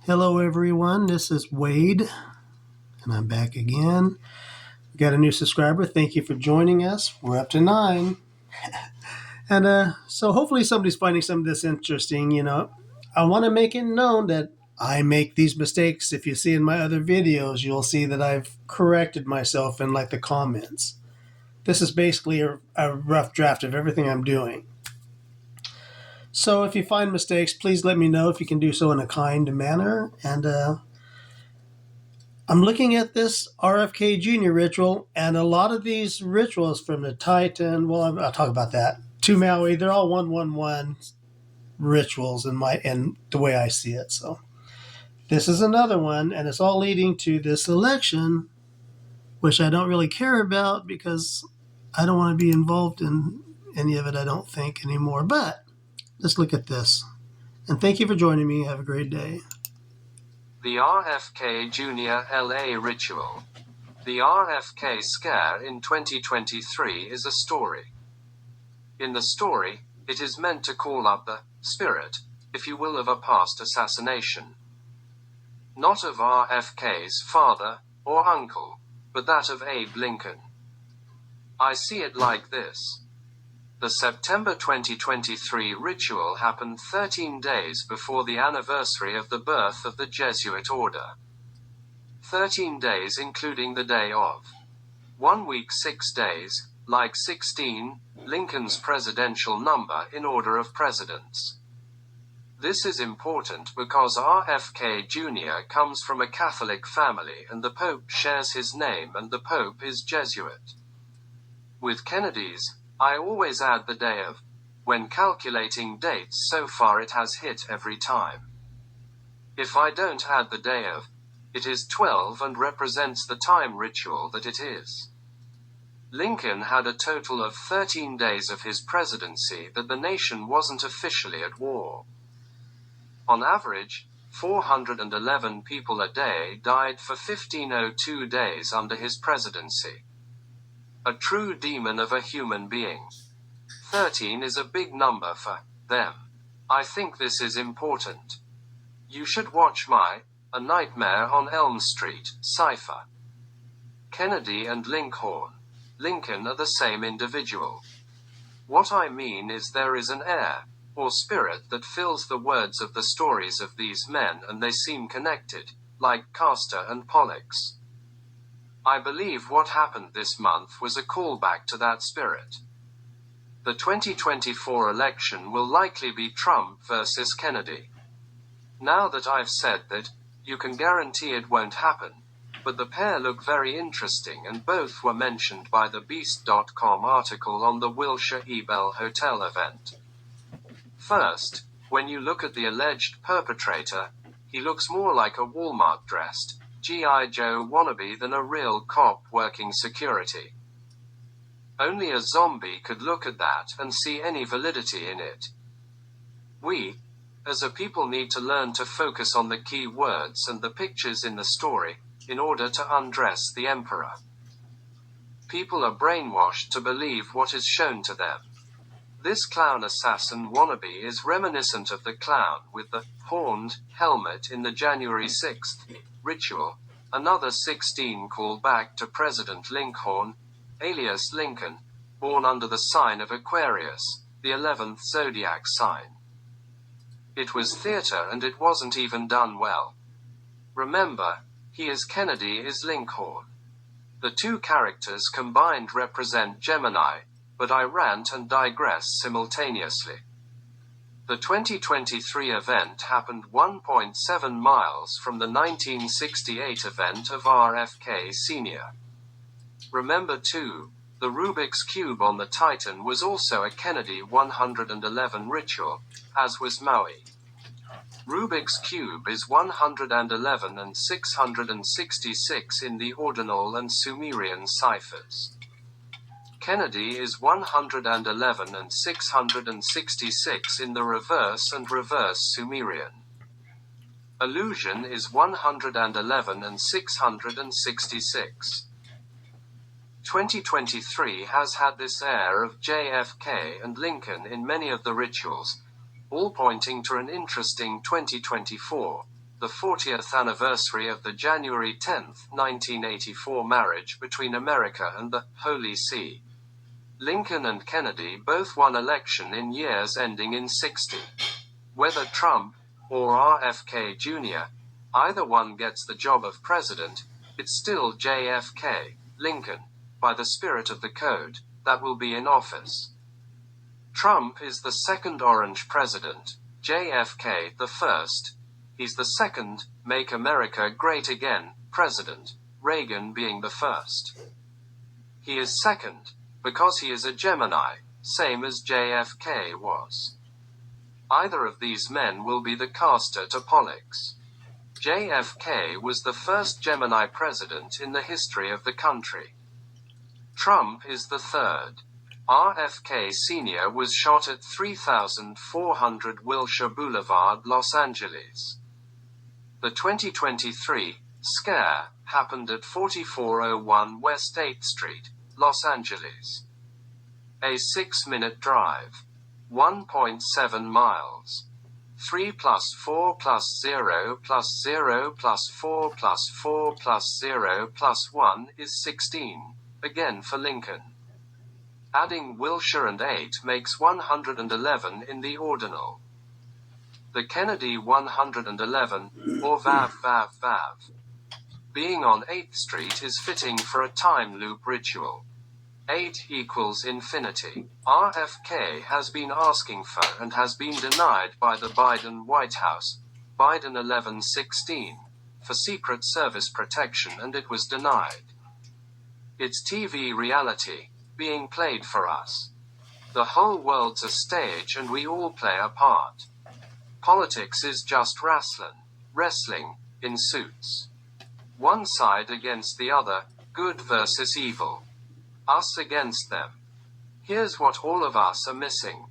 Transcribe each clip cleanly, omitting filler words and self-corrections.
Hello, everyone. This is Wade, and I'm back again. We got a new subscriber. Thank you for joining us. We're up to 9. And so hopefully somebody's finding some of this interesting. I want to make it known that I make these mistakes. If you see in my other videos, you'll see that I've corrected myself in like the comments. This is basically a rough draft of everything I'm doing. So if you find mistakes, please let me know if you can do so in a kind manner. And I'm looking at this RFK Jr. ritual, and a lot of these rituals from the Titan, well, I'll talk about that, to Maui, they're all 111 rituals in the way I see it. So this is another one, and it's all leading to this election, which I don't really care about because I don't want to be involved in any of it, I don't think, anymore. But let's look at this. And thank you for joining me. Have a great day. The RFK Jr. LA Ritual. The RFK scare in 2023 is a story. In the story, it is meant to call up the spirit, if you will, of a past assassination. Not of RFK's father or uncle, but that of Abe Lincoln. I see it like this. The September 2023 ritual happened 13 days before the anniversary of the birth of the Jesuit order. 13 days including the day of 1 week 6 days, like 16, Lincoln's presidential number in order of precedence. This is important because RFK Jr. comes from a Catholic family and the Pope shares his name and the Pope is Jesuit. With Kennedy's, I always add the day of. When calculating dates, so far it has hit every time. If I don't add the day of, it is 12 and represents the time ritual that it is. Lincoln had a total of 13 days of his presidency that the nation wasn't officially at war. On average, 411 people a day died for 1502 days under his presidency. A true demon of a human being. 13 is a big number for them. I think this is important. You should watch A Nightmare on Elm Street, cipher. Kennedy and Lincoln are the same individual. What I mean is there is an air, or spirit that fills the words of the stories of these men and they seem connected, like Castor and Pollux. I believe what happened this month was a callback to that spirit. The 2024 election will likely be Trump versus Kennedy. Now that I've said that, you can guarantee it won't happen, but the pair look very interesting and both were mentioned by the Beast.com article on the Wilshire Ebell Hotel event. First, when you look at the alleged perpetrator, he looks more like a Walmart-dressed G.I. Joe wannabe than a real cop working security. Only a zombie could look at that and see any validity in it. We, as a people, need to learn to focus on the key words and the pictures in the story, in order to undress the emperor. People are brainwashed to believe what is shown to them. This clown assassin wannabe is reminiscent of the clown with the horned helmet in the January 6th ritual, another 16 callback to President Lincoln, alias Lincoln, born under the sign of Aquarius, the 11th zodiac sign. It was theater and it wasn't even done well. Remember, he is Kennedy is Lincoln. The two characters combined represent Gemini, but I rant and digress simultaneously. The 2023 event happened 1.7 miles from the 1968 event of RFK Sr. Remember too, the Rubik's Cube on the Titan was also a Kennedy 111 ritual, as was Maui. Rubik's Cube is 111 and 666 in the Ordinal and Sumerian ciphers. Kennedy is 111 and 666 in the reverse and reverse Sumerian. Illusion is 111 and 666. 2023 has had this air of JFK and Lincoln in many of the rituals, all pointing to an interesting 2024, the 40th anniversary of the January 10, 1984 marriage between America and the Holy See. Lincoln and Kennedy both won election in years ending in 60. Whether Trump or RFK Jr., either one gets the job of president, it's still JFK, Lincoln, by the spirit of the code, that will be in office. Trump is the second orange president, JFK the first. He's the second, Make America Great Again, president, Reagan being the first. He is second, because he is a Gemini, same as JFK was. Either of these men will be the caster to Pollux. JFK was the first Gemini president in the history of the country. Trump is the third. RFK Sr. was shot at 3400 Wilshire Boulevard, Los Angeles. The 2023 scare happened at 4401 West 8th Street, Los Angeles. A 6-minute drive. 1.7 miles. 3 plus 4 plus 0 plus 0 plus 4 plus 4 plus 0 plus 1 is 16, again for Lincoln. Adding Wilshire and 8 makes 111 in the ordinal. The Kennedy 111, or VAV VAV VAV. Being on 8th Street is fitting for a time loop ritual. 8 equals infinity. RFK has been asking for and has been denied by the Biden White House, Biden 1116, for Secret Service protection, and it was denied. It's TV reality, being played for us. The whole world's a stage and we all play a part. Politics is just wrestling, in suits. One side against the other, good versus evil. Us against them. Here's what all of us are missing.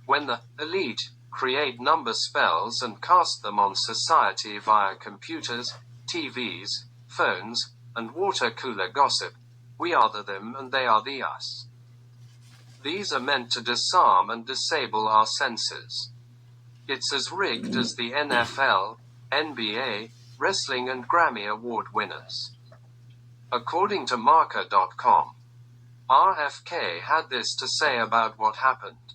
When the elite create number spells and cast them on society via computers, TVs, phones, and water cooler gossip, we are the them and they are the us. These are meant to disarm and disable our senses. It's as rigged as the NFL, NBA, wrestling and Grammy Award winners. According to Marker.com, RFK had this to say about what happened.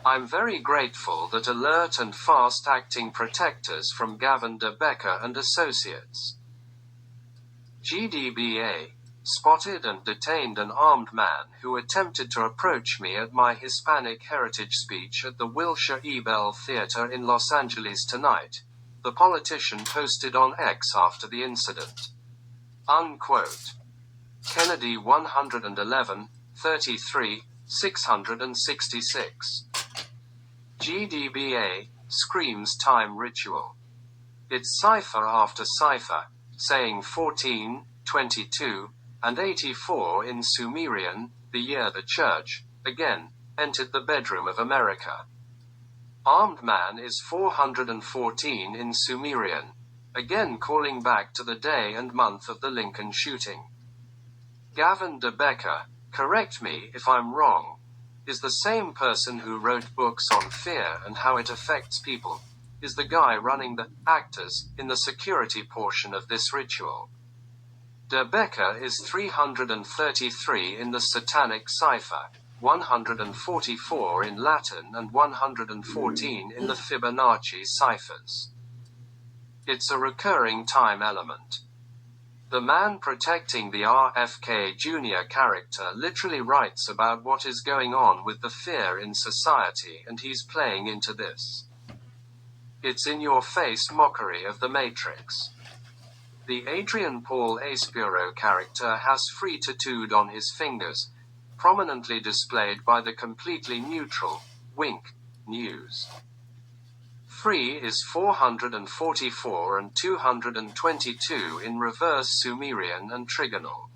I'm very grateful that alert and fast-acting protectors from Gavin DeBecker and Associates, GDBA, spotted and detained an armed man who attempted to approach me at my Hispanic heritage speech at the Wilshire Ebell Theater in Los Angeles tonight, the politician posted on X after the incident. Unquote. Kennedy 111, 33, 666. GDBA, screams time ritual. It's cipher after cipher, saying 14, 22, and 84 in Sumerian, the year the church, again, entered the bedroom of America. Armed man is 414 in Sumerian, again calling back to the day and month of the Lincoln shooting. Gavin DeBecker, correct me if I'm wrong, is the same person who wrote books on fear and how it affects people, is the guy running the actors in the security portion of this ritual. DeBecker is 333 in the Satanic cipher, 144 in Latin and 114 in the Fibonacci ciphers. It's a recurring time element. The man protecting the RFK Jr. character literally writes about what is going on with the fear in society, and he's playing into this. It's in-your-face mockery of the Matrix. The Adrian Paul Aspiro character has free tattooed on his fingers, prominently displayed by the completely neutral, wink, news. Free is 444 and 222 in reverse Sumerian and trigonal.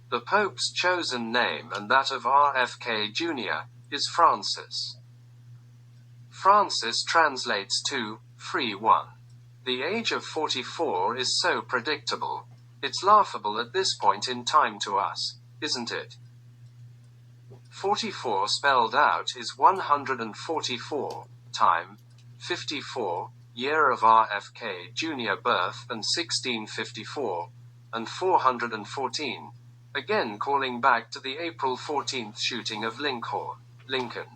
The Pope's chosen name and that of RFK Jr. is Francis. Francis translates to, free one. The age of 44 is so predictable, it's laughable at this point in time to us, isn't it? 44 spelled out is 144, time, 54, year of RFK Jr. birth, and 1654, and 414, again calling back to the April 14th shooting of Lincoln.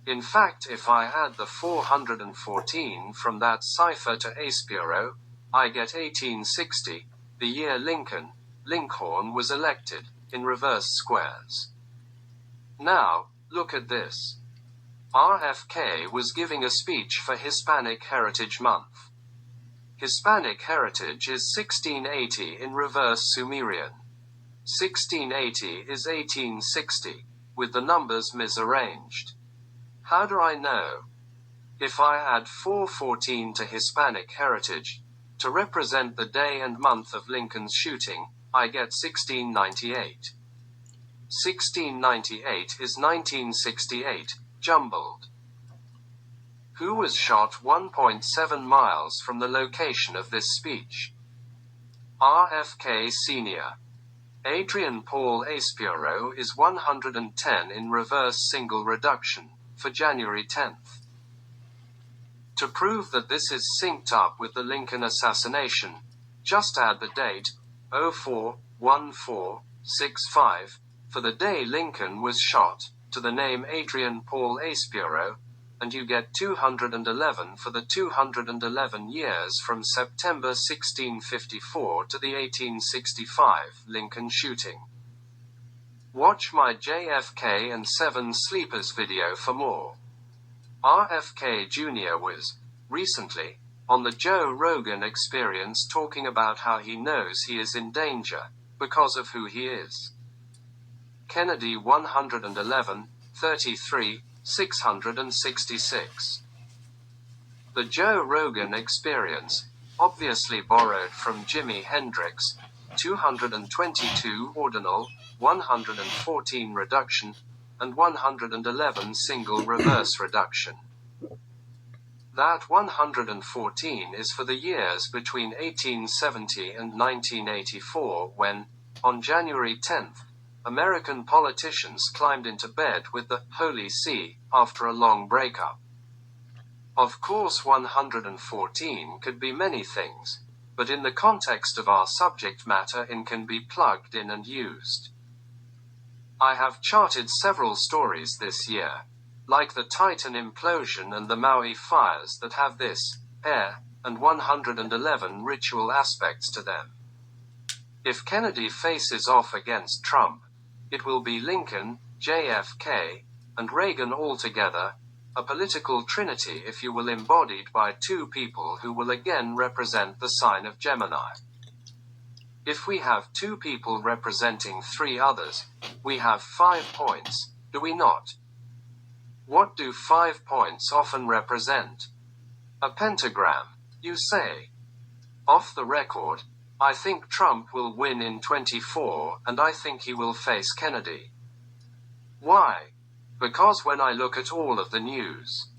In fact, if I add the 414 from that cipher to Ace Bureau, I get 1860, the year Lincoln was elected, in reverse squares. Now, look at this. RFK was giving a speech for Hispanic Heritage Month. Hispanic Heritage is 1680 in reverse Sumerian. 1680 is 1860, with the numbers misarranged. How do I know? If I add 414 to Hispanic Heritage, to represent the day and month of Lincoln's shooting, I get 1698. 1698 is 1968, jumbled. Who was shot 1.7 miles from the location of this speech? RFK Sr. Adrian Paul Ace Bureau is 110 in reverse single reduction, for January 10th. To prove that this is synced up with the Lincoln assassination, just add the date, 04/14/65, for the day Lincoln was shot, to the name Adrian Paul Ace Bureau, and you get 211 for the 211 years from September 1654 to the 1865 Lincoln shooting. Watch my JFK and 7 Sleepers video for more. RFK Jr. was, recently, on the Joe Rogan Experience talking about how he knows he is in danger, because of who he is. Kennedy 111, 33, 666. The Joe Rogan Experience, obviously borrowed from Jimi Hendrix, 222 ordinal, 114 reduction, and 111 single reverse reduction. That 114 is for the years between 1870 and 1984 when, on January 10th, American politicians climbed into bed with the Holy See after a long breakup. Of course 114 could be many things, but in the context of our subject matter it can be plugged in and used. I have charted several stories this year, like the Titan implosion and the Maui fires that have this, air, and 111 ritual aspects to them. If Kennedy faces off against Trump, it will be Lincoln, JFK, and Reagan all together, a political trinity if you will, embodied by 2 people who will again represent the sign of Gemini. If we have 2 people representing 3 others, we have 5 points, do we not? What do 5 points often represent? A pentagram, you say. Off the record, I think Trump will win in 24, and I think he will face Kennedy. Why? Because when I look at all of the news,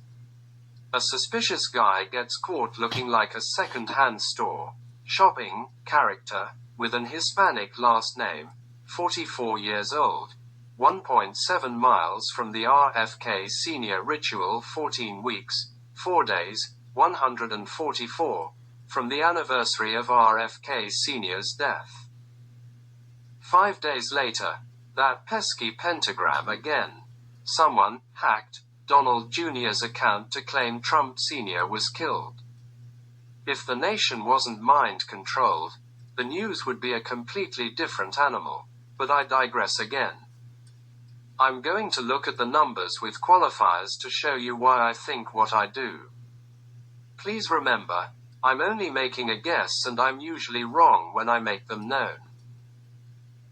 a suspicious guy gets caught looking like a second-hand store, shopping, character, with an Hispanic last name, 44 years old, 1.7 miles from the RFK Sr. ritual, 14 weeks, 4 days, 144, from the anniversary of RFK Sr.'s death. 5 days later, that pesky pentagram again. Someone hacked Donald Jr.'s account to claim Trump Sr. was killed. If the nation wasn't mind-controlled, the news would be a completely different animal, but I digress again. I'm going to look at the numbers with qualifiers to show you why I think what I do. Please remember, I'm only making a guess and I'm usually wrong when I make them known.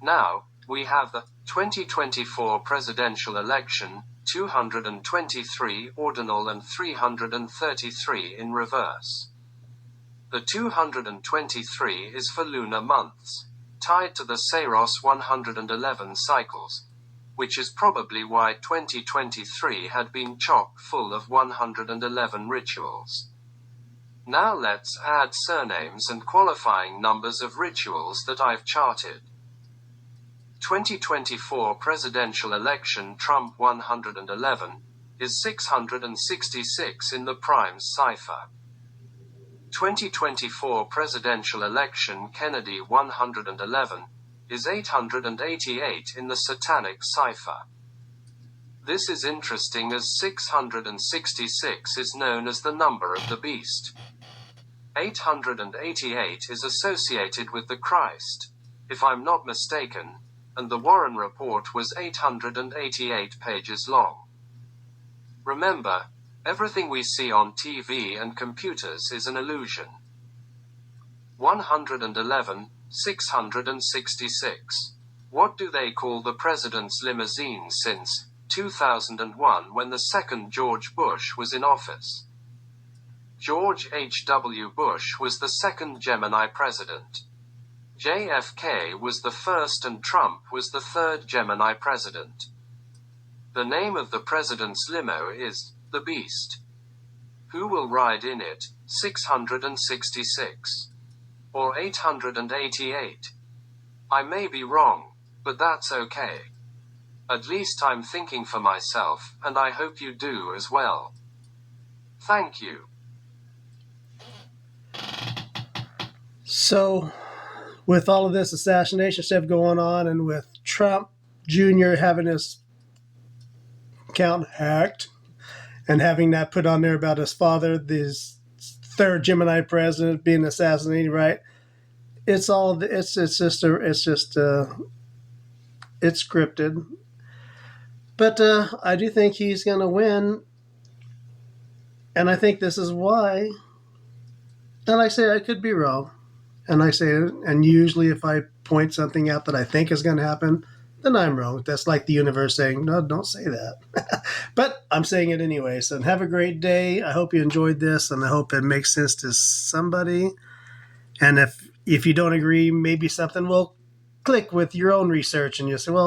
Now, we have the 2024 presidential election, 223 ordinal and 333 in reverse. The 223 is for lunar months, tied to the Saros 111 cycles, which is probably why 2023 had been chock full of 111 rituals. Now let's add surnames and qualifying numbers of rituals that I've charted. 2024 presidential election Trump 111 is 666 in the Primes cipher. 2024 presidential election Kennedy 111 is 888 in the satanic cipher. This is interesting as 666 is known as the number of the beast. 888 is associated with the Christ, if I'm not mistaken, and the Warren Report was 888 pages long. Remember, everything we see on TV and computers is an illusion. 111, 666. What do they call the president's limousine since 2001 when the second George Bush was in office? George H.W. Bush was the second Gemini president. JFK was the first and Trump was the third Gemini president. The name of the president's limo is the Beast. Who will ride in it? 666. Or 888. I may be wrong, but that's okay. At least I'm thinking for myself, and I hope you do as well. Thank you. So, with all of this assassination stuff going on, and with Trump Jr. having his account hacked, and having that put on there about his father, this third Gemini president being assassinated, right? It's scripted. But I do think he's going to win, and I think this is why. And I say I could be wrong, and I say it, and usually if I point something out that I think is going to happen, then I'm wrong. That's like the universe saying, no, don't say that. But I'm saying it anyway. So have a great day. I hope you enjoyed this, and I hope it makes sense to somebody. And if you don't agree, maybe something will click with your own research, and you'll say, well,